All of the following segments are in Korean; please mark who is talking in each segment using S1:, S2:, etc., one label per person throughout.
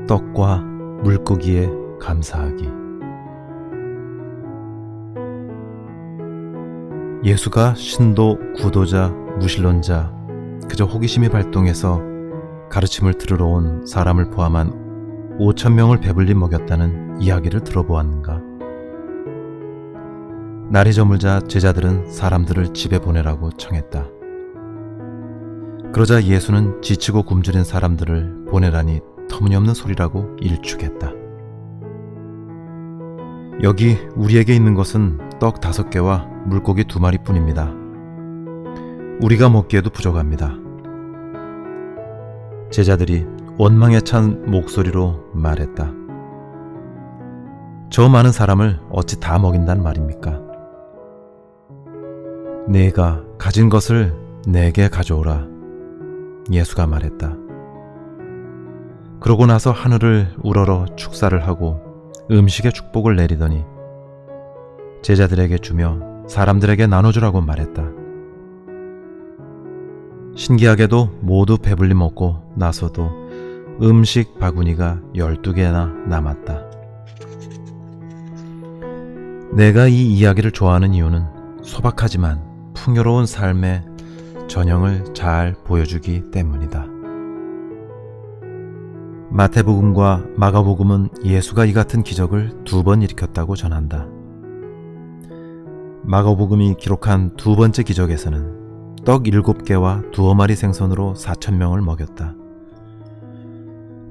S1: 떡과 물고기에 감사하기. 예수가 신도, 구도자, 무신론자, 그저 호기심이 발동해서 가르침을 들으러 온 사람을 포함한 5,000명을 배불리 먹였다는 이야기를 들어보았는가? 날이 저물자 제자들은 사람들을 집에 보내라고 청했다. 그러자 예수는 지치고 굶주린 사람들을 보내라니 터무니없는 소리라고 일축했다. 여기 우리에게 있는 것은 떡 5개와 물고기 2마리뿐입니다. 우리가 먹기에도 부족합니다. 제자들이 원망에 찬 목소리로 말했다. 저 많은 사람을 어찌 다 먹인단 말입니까? 네가 가진 것을 내게 가져오라. 예수가 말했다. 그러고 나서 하늘을 우러러 축사를 하고 음식의 축복을 내리더니 제자들에게 주며 사람들에게 나눠주라고 말했다. 신기하게도 모두 배불리 먹고 나서도 음식 바구니가 12개나 남았다. 내가 이 이야기를 좋아하는 이유는 소박하지만 풍요로운 삶의 전형을 잘 보여주기 때문이다. 마태복음과 마가복음은 예수가 이 같은 기적을 2번 일으켰다고 전한다. 마가복음이 기록한 2번째 기적에서는 떡 7개와 2어마리 생선으로 4,000명을 먹였다.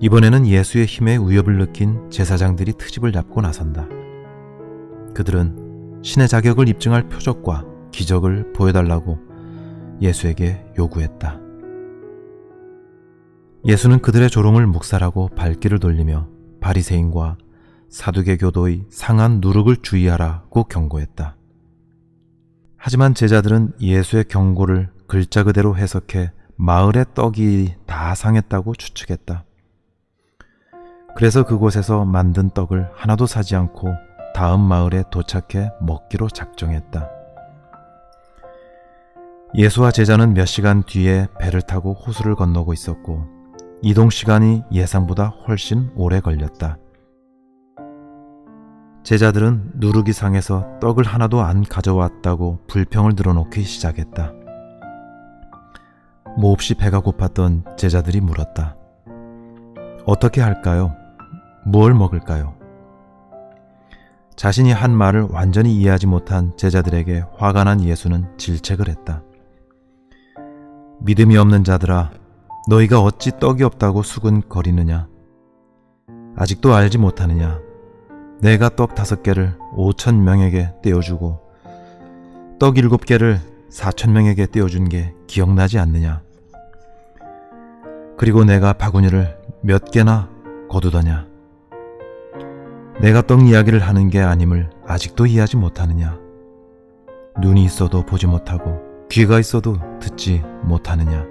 S1: 이번에는 예수의 힘에 위협을 느낀 제사장들이 트집을 잡고 나선다. 그들은 신의 자격을 입증할 표적과 기적을 보여달라고 예수에게 요구했다. 예수는 그들의 조롱을 묵살하고 발길을 돌리며 바리새인과 사두개 교도의 상한 누룩을 주의하라고 경고했다. 하지만 제자들은 예수의 경고를 글자 그대로 해석해 마을의 떡이 다 상했다고 추측했다. 그래서 그곳에서 만든 떡을 하나도 사지 않고 다음 마을에 도착해 먹기로 작정했다. 예수와 제자는 몇 시간 뒤에 배를 타고 호수를 건너고 있었고 이동 시간이 예상보다 훨씬 오래 걸렸다. 제자들은 누룩이 상해서 떡을 하나도 안 가져왔다고 불평을 늘어놓기 시작했다. 몹시 배가 고팠던 제자들이 물었다. 어떻게 할까요? 무엇을 먹을까요? 자신이 한 말을 완전히 이해하지 못한 제자들에게 화가 난 예수는 질책을 했다. 믿음이 없는 자들아, 너희가 어찌 떡이 없다고 수근거리느냐? 아직도 알지 못하느냐? 내가 떡 5개를 5,000명에게 떼어주고 떡 7개를 4,000명에게 떼어준 게 기억나지 않느냐? 그리고 내가 바구니를 몇 개나 거두더냐? 내가 떡 이야기를 하는 게 아님을 아직도 이해하지 못하느냐? 눈이 있어도 보지 못하고 귀가 있어도 듣지 못하느냐?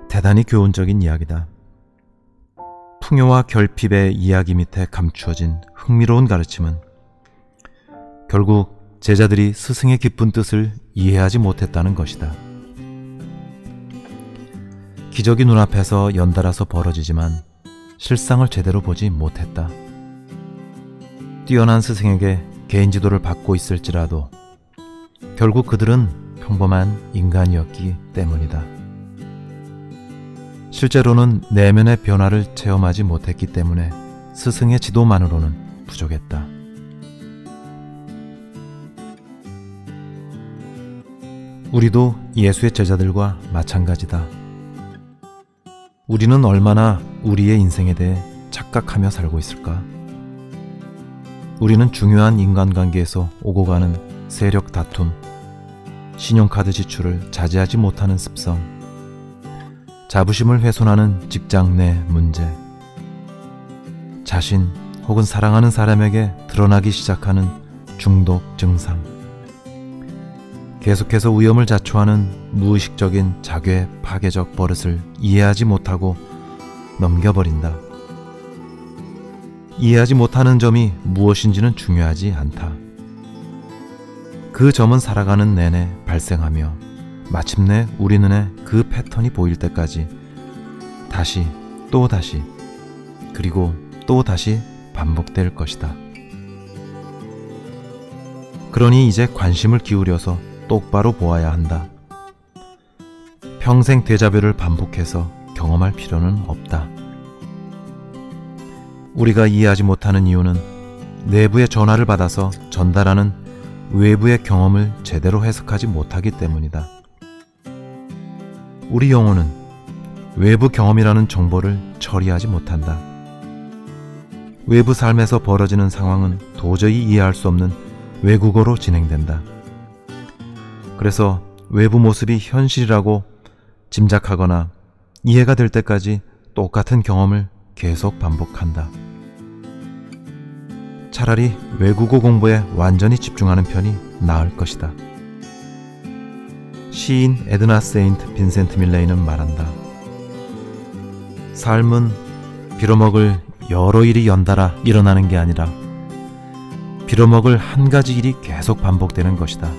S1: 대단히 교훈적인 이야기다. 풍요와 결핍의 이야기 밑에 감추어진 흥미로운 가르침은 결국 제자들이 스승의 깊은 뜻을 이해하지 못했다는 것이다. 기적이 눈앞에서 연달아서 벌어지지만 실상을 제대로 보지 못했다. 뛰어난 스승에게 개인 지도를 받고 있을지라도 결국 그들은 평범한 인간이었기 때문이다. 실제로는 내면의 변화를 체험하지 못했기 때문에 스승의 지도만으로는 부족했다. 우리도 예수의 제자들과 마찬가지다. 우리는 얼마나 우리의 인생에 대해 착각하며 살고 있을까? 우리는 중요한 인간관계에서 오고 가는 세력 다툼, 신용카드 지출을 자제하지 못하는 습성, 자부심을 훼손하는 직장 내 문제, 자신 혹은 사랑하는 사람에게 드러나기 시작하는 중독 증상, 계속해서 위험을 자초하는 무의식적인 자괴 파괴적 버릇을 이해하지 못하고 넘겨버린다. 이해하지 못하는 점이 무엇인지는 중요하지 않다. 그 점은 살아가는 내내 발생하며 마침내 우리 눈에 그 패턴이 보일 때까지 다시 또 다시 그리고 또 다시 반복될 것이다. 그러니 이제 관심을 기울여서 똑바로 보아야 한다. 평생 데자뷰를 반복해서 경험할 필요는 없다. 우리가 이해하지 못하는 이유는 내부의 전화를 받아서 전달하는 외부의 경험을 제대로 해석하지 못하기 때문이다. 우리 영혼은 외부 경험이라는 정보를 처리하지 못한다. 외부 삶에서 벌어지는 상황은 도저히 이해할 수 없는 외국어로 진행된다. 그래서 외부 모습이 현실이라고 짐작하거나 이해가 될 때까지 똑같은 경험을 계속 반복한다. 차라리 외국어 공부에 완전히 집중하는 편이 나을 것이다. 시인 에드나 세인트 빈센트 밀레이는 말한다. 삶은 빌어먹을 여러 일이 연달아 일어나는 게 아니라 빌어먹을 한 가지 일이 계속 반복되는 것이다.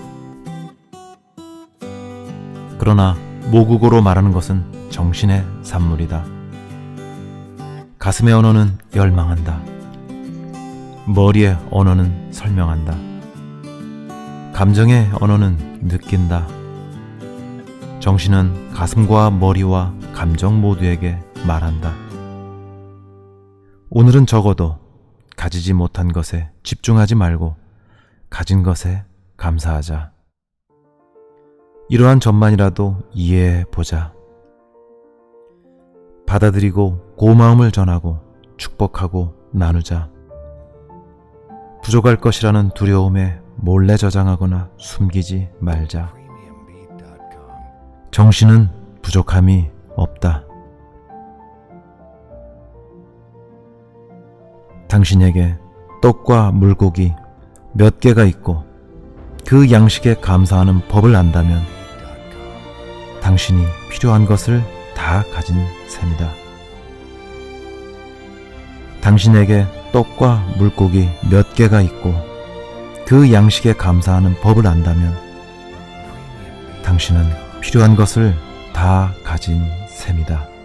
S1: 그러나 모국어로 말하는 것은 정신의 산물이다. 가슴의 언어는 열망한다. 머리의 언어는 설명한다. 감정의 언어는 느낀다. 정신은 가슴과 머리와 감정 모두에게 말한다. 오늘은 적어도 가지지 못한 것에 집중하지 말고 가진 것에 감사하자. 이러한 점만이라도 이해해 보자. 받아들이고 고마움을 전하고 축복하고 나누자. 부족할 것이라는 두려움에 몰래 저장하거나 숨기지 말자. 정신은 부족함이 없다. 당신에게 떡과 물고기 몇 개가 있고 그 양식에 감사하는 법을 안다면 당신이 필요한 것을 다 가진 셈이다. 당신에게 떡과 물고기 몇 개가 있고 그 양식에 감사하는 법을 안다면 당신은 필요한 것을 다 가진 셈이다.